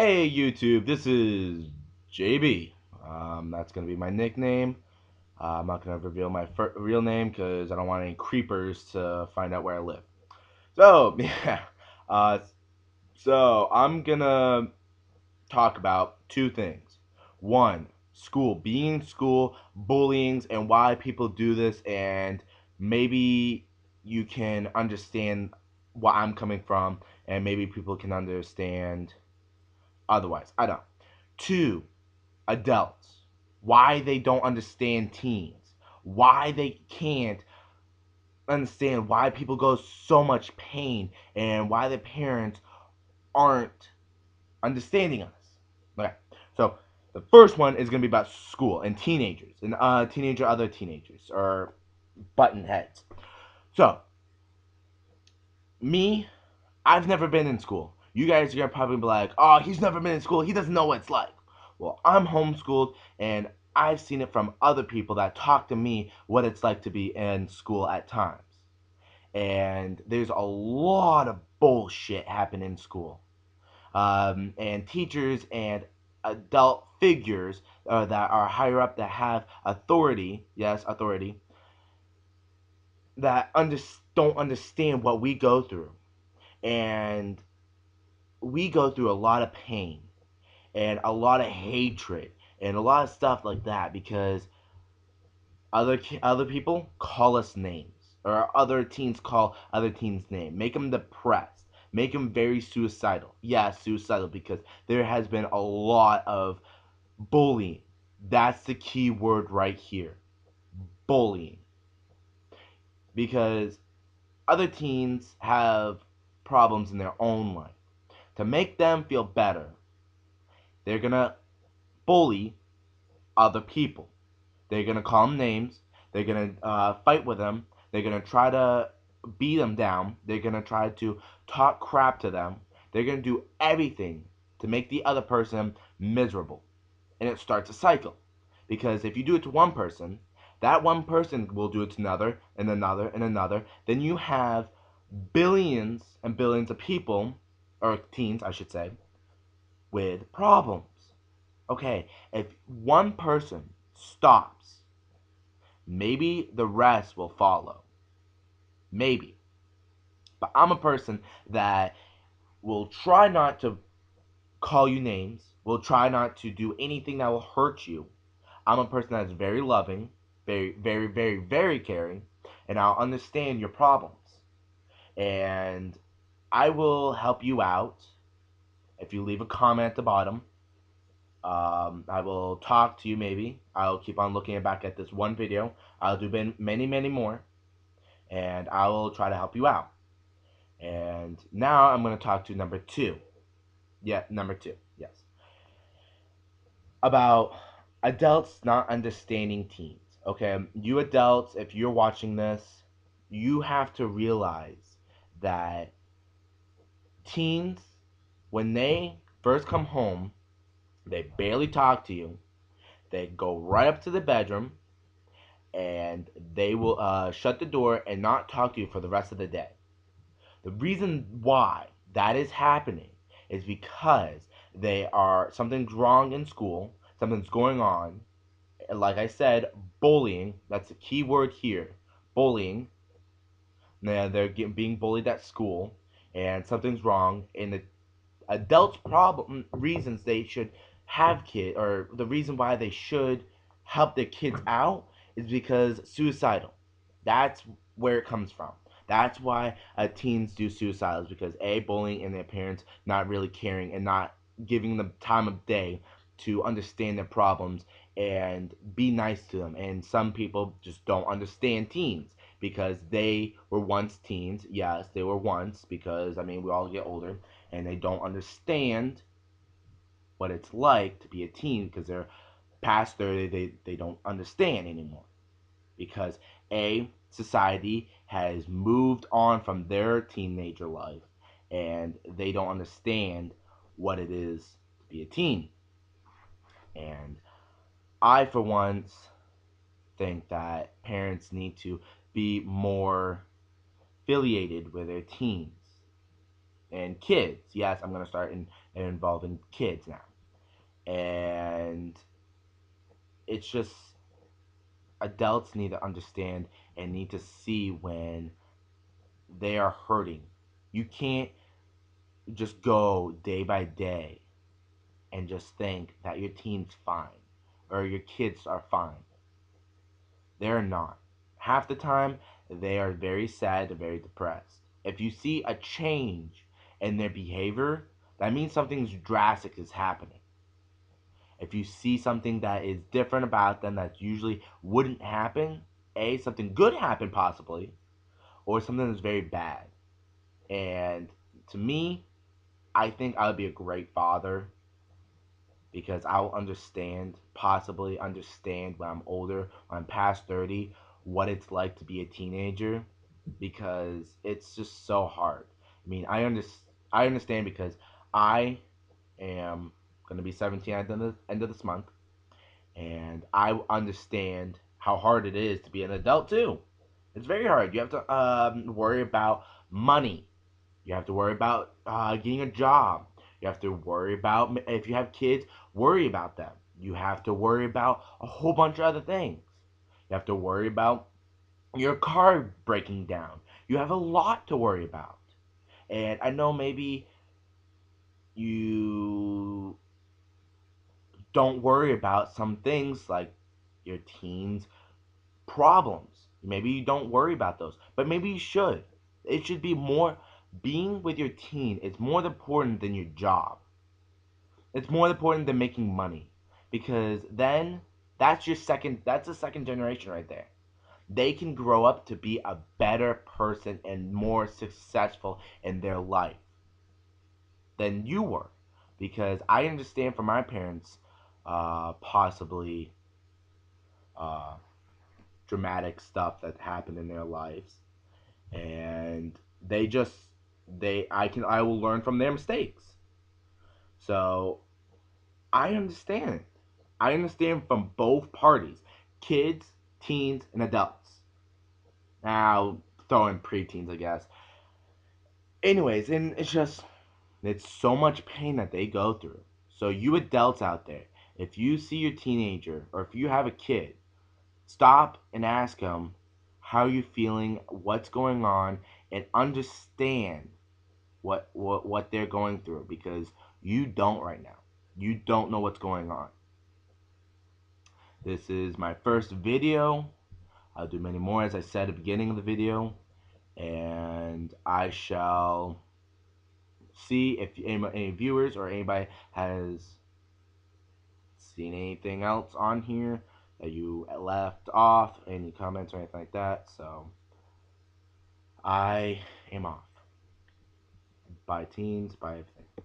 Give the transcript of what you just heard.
Hey YouTube, this is JB. That's gonna be my nickname. I'm not gonna reveal my real name because I don't want any creepers to find out where I live. So yeah, uh, so I'm gonna talk about two things. One, school, being in school, bullying, and why people do this, and maybe you can understand where I'm coming from, and maybe people can understand otherwise. I don't. Two, adults, why they don't understand teens, why they can't understand why people go so much pain, and why the parents aren't understanding us. Okay, so the first one is going to be about school and teenagers and other teenagers or button heads. So me, I've never been in school. You guys are gonna probably be like, "Oh, he's never been in school. He doesn't know what it's like." Well, I'm homeschooled, and I've seen it from other people that talk to me what it's like to be in school at times. And there's a lot of bullshit happen in school. And teachers and adult figures that are higher up that have authority, yes, authority, that don't understand what we go through. And we go through a lot of pain and a lot of hatred and a lot of stuff like that because other people call us names or other teens call other teens name, make them depressed, make them very suicidal. Yeah, suicidal because there has been a lot of bullying. That's the key word right here, bullying, because other teens have problems in their own life. To make them feel better, they're gonna bully other people. They're gonna call them names. They're gonna fight with them. They're gonna try to beat them down. They're gonna try to talk crap to them. They're gonna do everything to make the other person miserable, and it starts a cycle. Because if you do it to one person, that one person will do it to another and another and another. Then you have billions and billions of people, or teens, I should say, with problems. Okay, if one person stops, maybe the rest will follow. Maybe. But I'm a person that will try not to call you names, will try not to do anything that will hurt you. I'm a person that's very loving, very, very, very, very caring, and I'll understand your problems. And I will help you out if you leave a comment at the bottom. I will talk to you maybe. I'll keep on looking back at this one video. I'll do many, many more, and I will try to help you out. And now I'm going to talk to number two. Yeah, number two. Yes. About adults not understanding teens. Okay, you adults, if you're watching this, you have to realize that teens, when they first come home, they barely talk to you. They go right up to the bedroom and they will shut the door and not talk to you for the rest of the day. The reason why that is happening is because they are something's wrong in school, something's going on. And like I said, bullying, that's the key word here. Bullying. They're being bullied at school and something's wrong and the adults problem reasons they should have kids or the reason why they should help their kids out is because suicidal. That's where it comes from. That's why teens do suicides because a bullying and their parents not really caring and not giving them time of day to understand their problems and be nice to them. And some people just don't understand teens because they were once teens. Yes, they were once because I mean we all get older and they don't understand what it's like to be a teen because they're past 30, they don't understand anymore because a society has moved on from their teenager life and they don't understand what it is to be a teen. And I for once think that parents need to be more affiliated with their teens and kids. Yes, I'm gonna start involving kids now, and it's just adults need to understand and need to see when they are hurting. You can't just go day by day and just think that your teen's fine or your kids are fine. They're not. Half the time, they are very sad and very depressed. If you see a change in their behavior, that means something's drastic is happening. If you see something that is different about them that usually wouldn't happen, A, something good happened possibly, or something that's very bad. And to me, I think I would be a great father because I'll understand, possibly understand when I'm older, when I'm past 30, what it's like to be a teenager because it's just so hard. I mean, I understand because I am going to be 17 at the end of this month, and I understand how hard it is to be an adult too. It's very hard. You have to worry about money. You have to worry about getting a job. You have to worry about if you have kids, worry about them. You have to worry about a whole bunch of other things. You have to worry about your car breaking down. You have a lot to worry about. And I know maybe you don't worry about some things like your teens problems. Maybe you don't worry about those, but maybe you should. It should be more being with your teen is more important than your job. It's more important than making money because then that's a second generation right there. They can grow up to be a better person and more successful in their life than you were because I understand from my parents possibly uh, dramatic stuff that happened in their lives and they just I will learn from their mistakes. So I understand. I understand from both parties, kids, teens, and adults. Now throw in preteens, I guess. Anyways, and it's so much pain that they go through. So you adults out there, if you see your teenager or if you have a kid, stop and ask them how you feeling, what's going on, and understand what they're going through because you don't right now. You don't know what's going on. This is my first video. I'll do many more as I said at the beginning of the video, and I shall see if any viewers or anybody has seen anything else on here that you left off, any comments or anything like that. So I am off. Bye teens, bye everything.